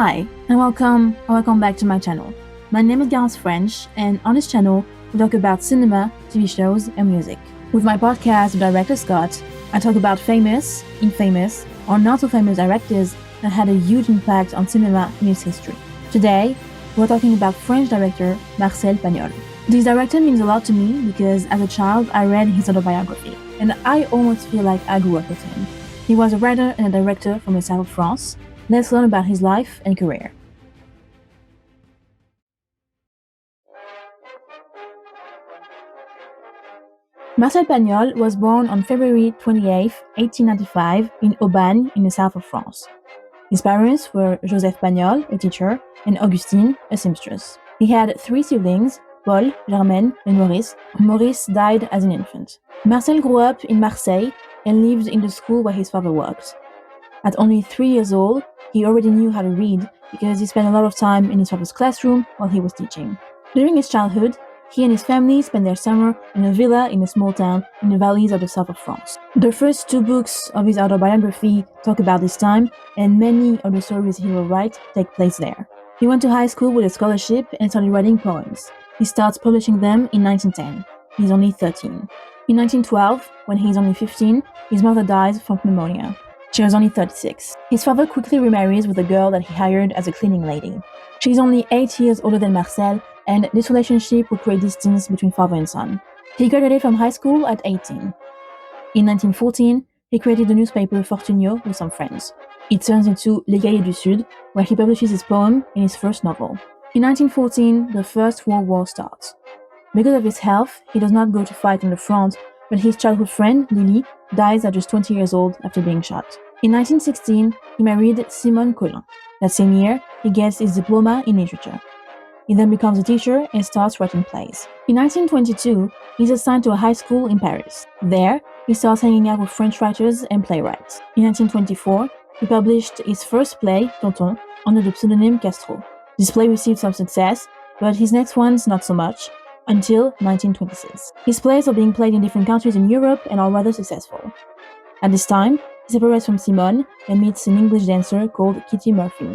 Hi, and welcome back to my channel. My name is Garance French, and on this channel, we talk about cinema, TV shows, and music. With my podcast, Director Scott, I talk about famous, infamous, or not so famous directors that had a huge impact on cinema in its history. Today, we're talking about French director Marcel Pagnol. This director means a lot to me because as a child, I read his autobiography, and I almost feel like I grew up with him. He was a writer and a director from the south of France. Let's learn about his life and career. Marcel Pagnol was born on February 28, 1895 in Aubagne in the south of France. His parents were Joseph Pagnol, a teacher, and Augustine, a seamstress. He had three siblings, Paul, Germaine, and Maurice. Maurice died as an infant. Marcel grew up in Marseille and lived in the school where his father worked. At only 3 years old, he already knew how to read because he spent a lot of time in his father's classroom while he was teaching. During his childhood, he and his family spent their summer in a villa in a small town in the valleys of the south of France. The first two books of his autobiography talk about this time, and many of the stories he will write take place there. He went to high school with a scholarship and started writing poems. He starts publishing them in 1910. He's only 13. In 1912, when he's only 15, his mother dies from pneumonia. She was only 36. His father quickly remarries with a girl that he hired as a cleaning lady. She's only 8 years older than Marcel, and this relationship would create distance between father and son. He graduated from high school at 18. In 1914, he created the newspaper Fortunio with some friends. It turns into Les Cahiers du Sud, where he publishes his poem in his first novel. In 1914, the First World War starts. Because of his health, he does not go to fight on the front, but his childhood friend, Lily, dies at just 20 years old after being shot. In 1916, he married Simone Collin. That same year, he gets his diploma in literature. He then becomes a teacher and starts writing plays. In 1922, he's assigned to a high school in Paris. There, he starts hanging out with French writers and playwrights. In 1924, he published his first play, Tonton, under the pseudonym Castro. This play received some success, but his next ones not so much, until 1926. His plays are being played in different countries in Europe and are rather successful. At this time, he separates from Simone and meets an English dancer called Kitty Murphy.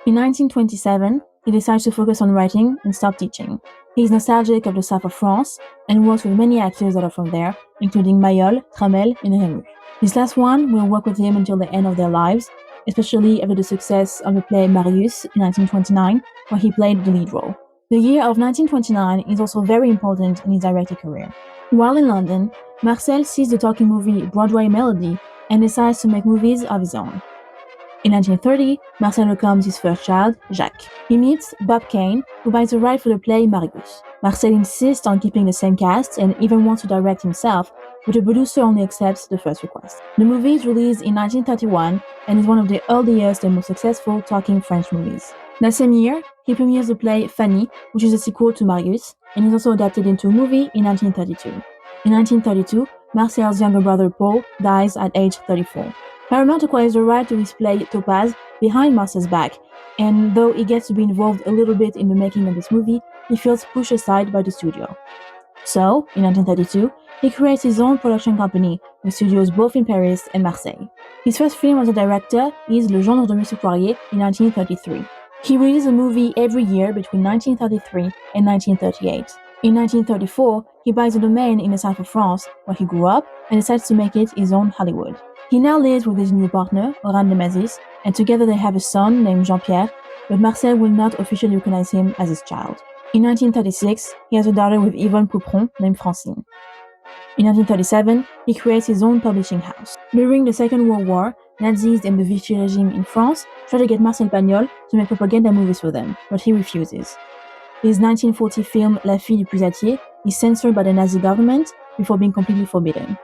In 1927, he decides to focus on writing and stop teaching. He is nostalgic of the south of France and works with many actors that are from there, including Mayol, Tramel, and Rému. This last one will work with him until the end of their lives, especially after the success of the play Marius in 1929, where he played the lead role. The year of 1929 is also very important in his directing career. While in London, Marcel sees the talking movie Broadway Melody and decides to make movies of his own. In 1930, Marcel welcomes his first child, Jacques. He meets Bob Kane, who buys the right for the play Marius. Marcel insists on keeping the same cast and even wants to direct himself, but the producer only accepts the first request. The movie is released in 1931 and is one of the earliest and most successful talking French movies. That same year, he premieres the play Fanny, which is a sequel to Marius, and is also adapted into a movie in 1932. In 1932, Marcel's younger brother Paul dies at age 34. Paramount acquires the right to his play Topaz behind Marcel's back, and though he gets to be involved a little bit in the making of this movie, he feels pushed aside by the studio. So, in 1932, he creates his own production company with studios both in Paris and Marseille. His first film as a director is Le Gendre de Monsieur Poirier in 1933. He released a movie every year between 1933 and 1938. In 1934, he buys a domain in the south of France, where he grew up, and decides to make it his own Hollywood. He now lives with his new partner, Oran Lemazis, and together they have a son named Jean-Pierre, but Marcel will not officially recognize him as his child. In 1936, he has a daughter with Yvonne Poupron named Francine. In 1937, he creates his own publishing house. During the Second World War, Nazis and the Vichy regime in France try to get Marcel Pagnol to make propaganda movies for them, but he refuses. His 1940 film La Fille du Pusatier is censored by the Nazi government before being completely forbidden.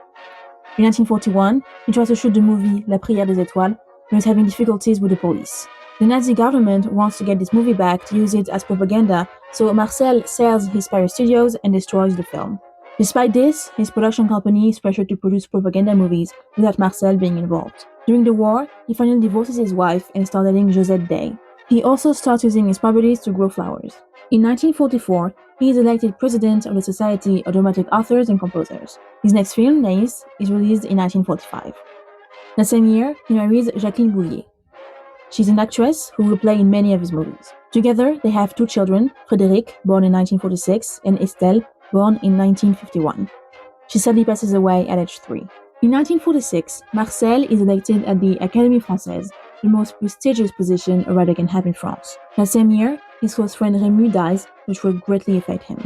In 1941, he tries to shoot the movie La Prière des Étoiles, but is having difficulties with the police. The Nazi government wants to get this movie back to use it as propaganda, so Marcel sells his Paris studios and destroys the film. Despite this, his production company is pressured to produce propaganda movies without Marcel being involved. During the war, he finally divorces his wife and starts dating Josette Day. He also starts using his properties to grow flowers. In 1944, he is elected president of the Society of Dramatic Authors and Composers. His next film, Naïs, is released in 1945. That same year, he marries Jacqueline Bouvier. She's an actress who will play in many of his movies. Together, they have 2 children, Frédéric, born in 1946, and Estelle, born in 1951. She sadly passes away at age 3. In 1946, Marcel is elected at the Académie Française, the most prestigious position a writer can have in France. That same year, his close friend Rému dies, which will greatly affect him.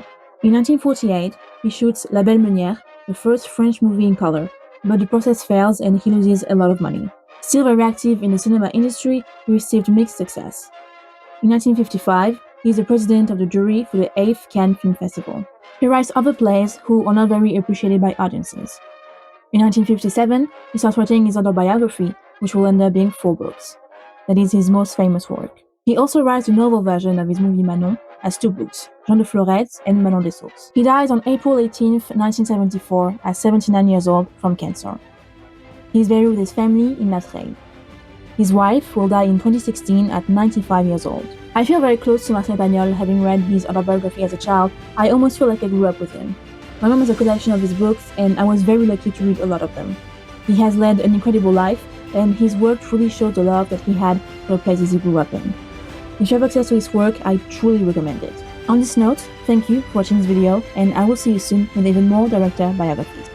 In 1948, he shoots La Belle Meunière, the first French movie in color, but the process fails and he loses a lot of money. Still very active in the cinema industry, he received mixed success. In 1955, he is the president of the jury for the 8th Cannes Film Festival. He writes other plays who are not very appreciated by audiences. In 1957, he starts writing his autobiography, which will end up being 4 books. That is his most famous work. He also writes a novel version of his movie Manon as 2 books, Jean de Florette and Manon des Sauces. He dies on April 18, 1974, at 79 years old from cancer. He is buried with his family in La Treille. His wife will die in 2016 at 95 years old. I feel very close to Marcel Pagnol, having read his autobiography as a child. I almost feel like I grew up with him. My mom has a collection of his books, and I was very lucky to read a lot of them. He has led an incredible life, and his work truly shows the love that he had for the places he grew up in. If you have access to his work, I truly recommend it. On this note, thank you for watching this video, and I will see you soon with even more director biographies.